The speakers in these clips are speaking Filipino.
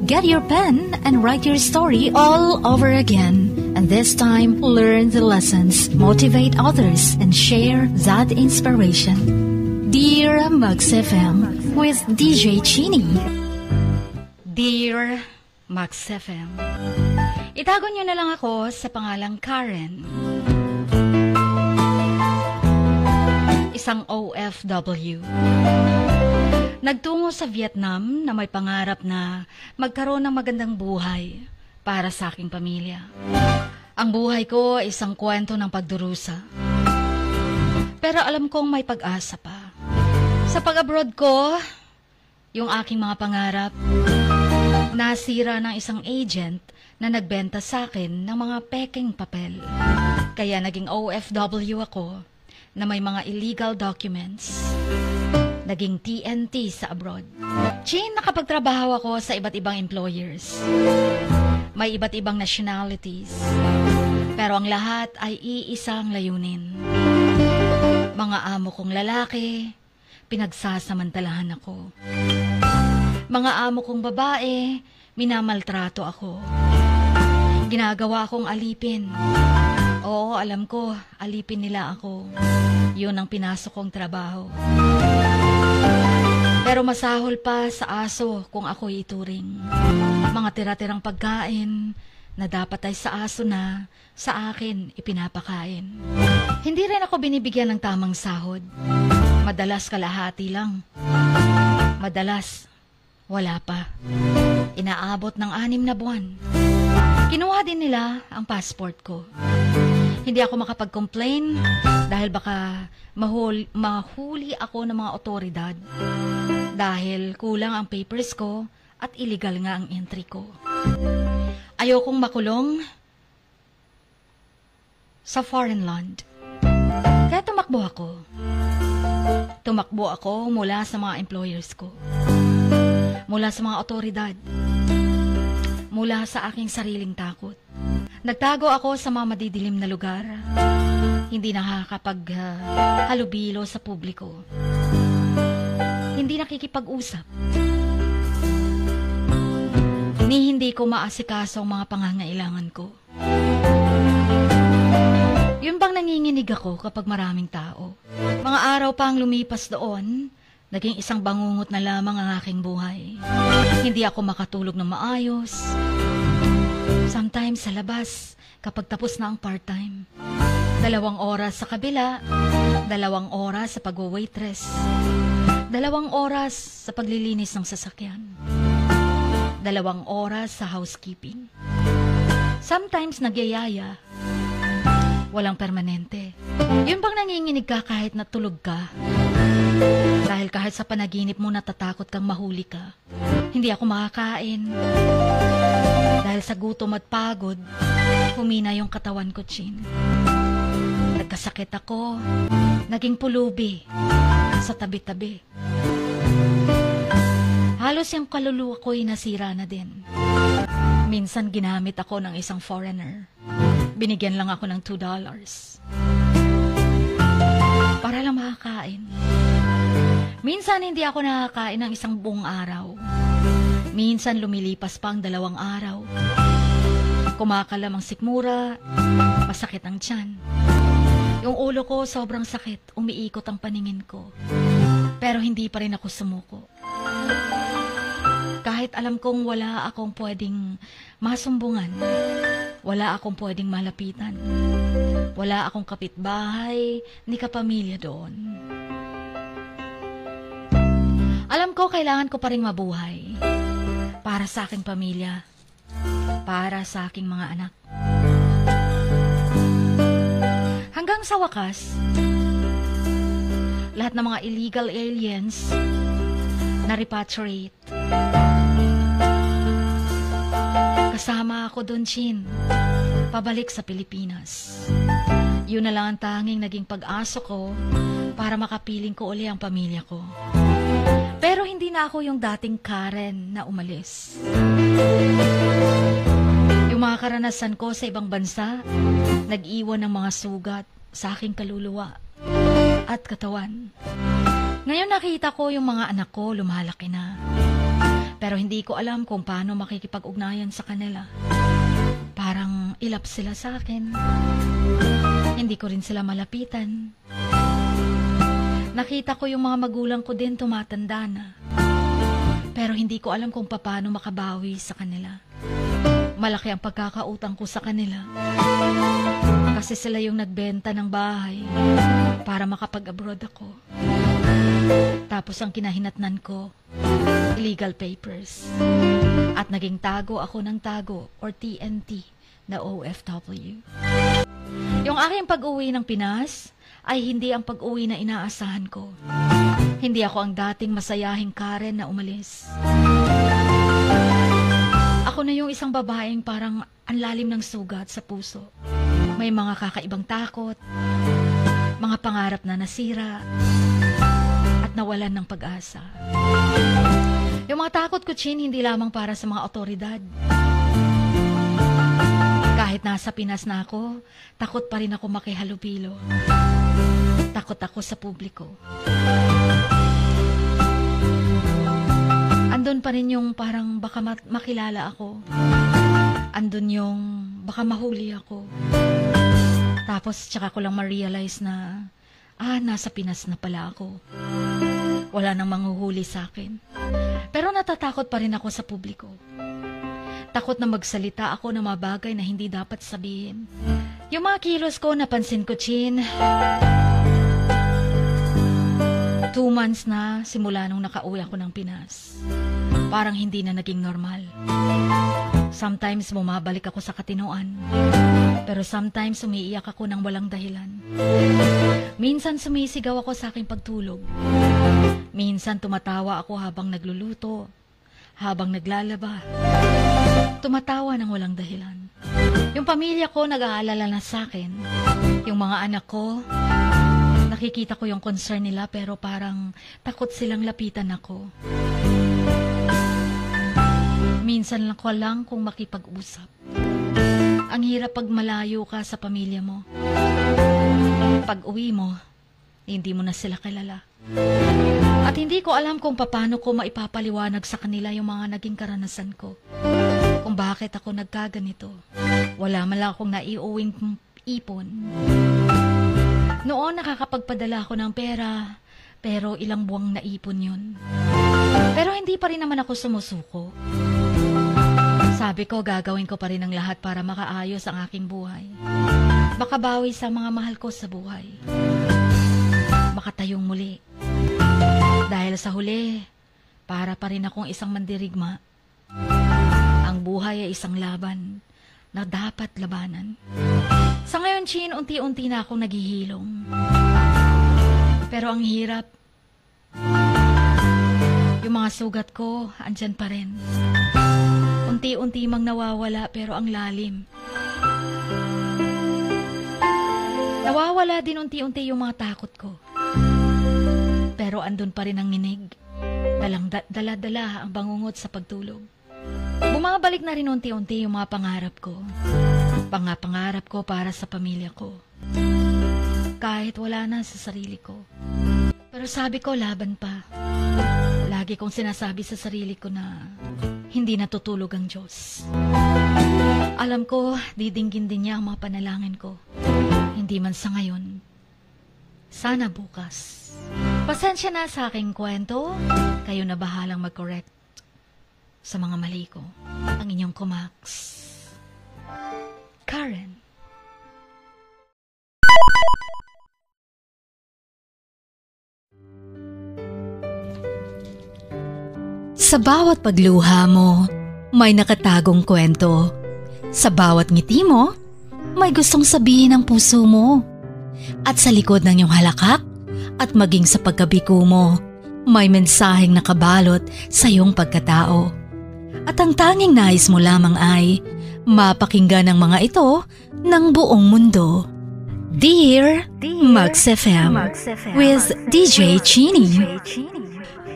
Get your pen and write your story all over again. And this time, learn the lessons, motivate others, and share that inspiration. Dear Max FM with DJ Chini. Dear Max FM, itago niyo na lang ako sa pangalang Karen. Isang OFW. Nagtungo sa Vietnam na may pangarap na magkaroon ng magandang buhay para sa aking pamilya. Ang buhay ko ay isang kwento ng pagdurusa. Pero alam kong may pag-asa pa. Sa pag-abroad ko, yung aking mga pangarap, nasira ng isang agent na nagbenta sa akin ng mga peking papel. Kaya naging OFW ako na may mga illegal documents. Naging TNT sa abroad. Chin, nakapagtrabaho ako sa iba't ibang employers. May iba't ibang nationalities. Pero ang lahat ay iisang layunin. Mga amo kong lalaki, pinagsasamantalahan ako. Mga amo kong babae, minamaltrato ako. Ginagawa akong alipin. Oo, alam ko, alipin nila ako. Yun ang pinasok kong trabaho. Pero masahol pa sa aso kung ako'y ituring. Mga tira-tirang pagkain na dapat ay sa aso na sa akin ipinapakain. Hindi rin ako binibigyan ng tamang sahod. Madalas kalahati lang. Madalas wala pa. Inaabot ng 6 na buwan. Kinuha din nila ang passport ko. Hindi ako makapag-complain dahil baka mahuli ako ng mga otoridad. Dahil kulang ang papers ko at illegal nga ang entry ko. Ayokong makulong sa foreign land. Kaya tumakbo ako. Tumakbo ako mula sa mga employers ko. Mula sa mga otoridad. Mula sa aking sariling takot. Nagtago ako sa mga madidilim na lugar. Hindi nakakapaghalubilo sa publiko. Hindi nakikipag-usap. Ni hindi ko maasikaso ang mga pangangailangan ko. Yun bang nanginginig ako kapag maraming tao? Mga araw pa ang lumipas doon, naging isang bangungot na lamang ang aking buhay. Hindi ako makatulog na maayos. Sometimes sa labas, kapag tapos na ang part-time. 2 oras sa kabila, 2 oras sa pag-waitress. 2 oras sa paglilinis ng sasakyan. 2 oras sa housekeeping. Sometimes nagyayaya. Walang permanente. Yun bang nanginginig ka kahit natulog ka? Dahil kahit sa panaginip mo natatakot kang mahuli ka. Hindi ako makakain. Dahil sa gutom at pagod, humina yung katawan ko, Chin. Nagkasakit ako. Naging pulubi sa tabi-tabi. Halos yung kaluluwa ko'y nasira na din. Minsan ginamit ako ng isang foreigner. Binigyan lang ako ng $2. Para lang makakain. Minsan hindi ako nakakain ng isang buong araw. Minsan lumilipas pa ang 2 araw. Kumakalam ang sikmura, masakit ang tiyan. Yung ulo ko sobrang sakit, umiikot ang paningin ko. Pero hindi pa rin ako sumuko. Kahit alam kong wala akong pwedeng masumbungan, wala akong pwedeng malapitan, wala akong kapitbahay ni kapamilya doon. Alam ko kailangan ko pa rin mabuhay para sa aking pamilya, para sa aking mga anak. Hanggang sa wakas, lahat ng mga illegal aliens na repatriate. Kasama ako doon, Chin, pabalik sa Pilipinas. Yun na lang ang tanging naging pag-asa ko para makapiling ko uli ang pamilya ko. Pero hindi na ako yung dating Karen na umalis. Yung mga karanasan ko sa ibang bansa, nag-iwan ng mga sugat sa aking kaluluwa at katawan. Ngayon nakita ko yung mga anak ko lumalaki na. Pero hindi ko alam kung paano makikipag-ugnayan sa kanila. Parang ilap sila sa akin. Hindi ko rin sila malapitan. Nakita ko yung mga magulang ko din tumatanda na. Pero hindi ko alam kung paano makabawi sa kanila. Malaki ang pagkakautang ko sa kanila. Kasi sila yung nagbenta ng bahay para makapag-abroad ako. Tapos ang kinahinatnan ko, illegal papers. At naging tago ako ng tago or TNT na OFW. Yung aking pag-uwi ng Pinas ay hindi ang pag-uwi na inaasahan ko. Hindi ako ang dating masayahing Karen na umalis. Ako na yung isang babaeng parang ang lalim ng sugat sa puso. May mga kakaibang takot, mga pangarap na nasira, at nawalan ng pag-asa. Yung mga takot ko, Chin, hindi lamang para sa mga otoridad. Kahit nasa Pinas na ako, takot pa rin ako makihalubilo. Takot ako sa publiko. Andun pa rin yung parang baka makilala ako. Andun yung baka mahuli ako. Tapos tsaka ko lang ma-realize na, nasa Pinas na pala ako. Wala nang manghuhuli sa akin. Pero natatakot pa rin ako sa publiko. Takot na magsalita ako ng mga bagay na hindi dapat sabihin. Yung mga kilos ko, napansin ko, Chin. 2 months na simula nung nakauwi ako ng Pinas. Parang hindi na naging normal. Sometimes bumabalik ako sa katinoan. Pero sometimes umiiyak ako ng walang dahilan. Minsan sumisigaw ako sa aking pagtulog. Minsan tumatawa ako habang nagluluto, habang naglalaba. Tumatawa ng walang dahilan. Yung pamilya ko nag-aalala na sa akin. Yung mga anak ko, nakikita ko yung concern nila pero parang takot silang lapitan ako. Minsan lang ko lang kung makipag-usap. Ang hirap pag malayo ka sa pamilya mo. Pag uwi mo, hindi mo na sila kilala. At hindi ko alam kung paano ko maipapaliwanag sa kanila yung mga naging karanasan ko. Kung bakit ako nagkaganito. Wala man lang akong naiuwing ipon. Noon nakakapagpadala ako ng pera, pero ilang buwang naipon yun. Pero hindi pa rin naman ako sumusuko. Sabi ko, gagawin ko pa rin ang lahat para makaayos ang aking buhay. Makabawi sa mga mahal ko sa buhay. Makatayong muli. Dahil sa huli, para pa rin akong isang mandirigma. Ang buhay ay isang laban na dapat labanan. Sa ngayon, Chin, unti-unti na akong naghihilom. Pero ang hirap. Yung mga sugat ko, andyan pa rin. Unti-unti mang nawawala pero ang lalim. Nawawala din unti-unti yung mga takot ko. Pero andun pa rin ang nginig. Dala-dala ang bangungot sa pagtulog. Bumabalik na rin unti-unti yung mga pangarap ko. Pangarap ko para sa pamilya ko. Kahit wala na sa sarili ko. Pero sabi ko, laban pa. Lagi kong sinasabi sa sarili ko na hindi natutulog ang Diyos. Alam ko, didinggin din niya ang mga panalangin ko. Hindi man sa ngayon. Sana bukas. Pasensya na sa aking kwento. Kayo na bahalang mag-correct sa mga mali ko. Ang inyong Kumax, Karen. Sa bawat pagluha mo, may nakatagong kwento. Sa bawat ngiti mo, may gustong sabihin ang puso mo. At sa likod ng iyong halakak at maging sa pagkabiko mo, may mensaheng nakabalot sa iyong pagkatao. At ang tanging nais mo lamang ay mapakinggan ang mga ito ng buong mundo. Dear Max FM with DJ Chini.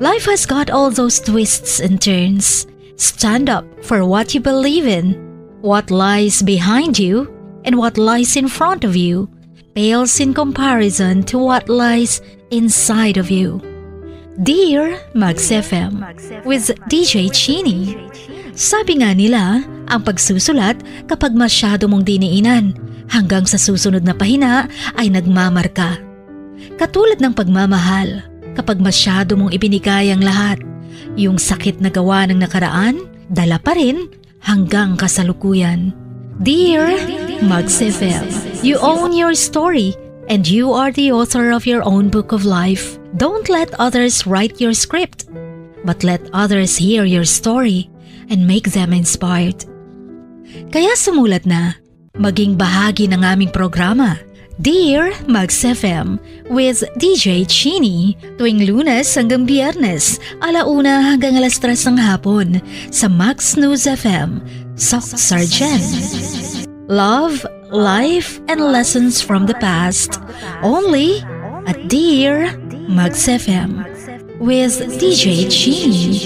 Life has got all those twists and turns. Stand up for what you believe in. What lies behind you and what lies in front of you pales in comparison to what lies inside of you. Dear Mags FM with DJ Chini. Sabi nga nila, ang pagsusulat kapag masyado mong diniinan hanggang sa susunod na pahina ay nagmamarka. Katulad ng pagmamahal, kapag masyado mong ibinigay ang lahat, yung sakit na gawa ng nakaraan, dala pa rin hanggang kasalukuyan. Dear Mags FM, you own your story and you are the author of your own book of life. Don't let others write your script, but let others hear your story and make them inspired. Kaya sumulat na, maging bahagi ng aming programa, Dear Mags FM with DJ Chini, tuwing Lunes hanggang Biyernes, 1:00 hanggang 3:00 ng hapon sa Max News FM, Soc Sargent. Love, life, and lessons from the past, only at Dear Mags FM with DJ Chini.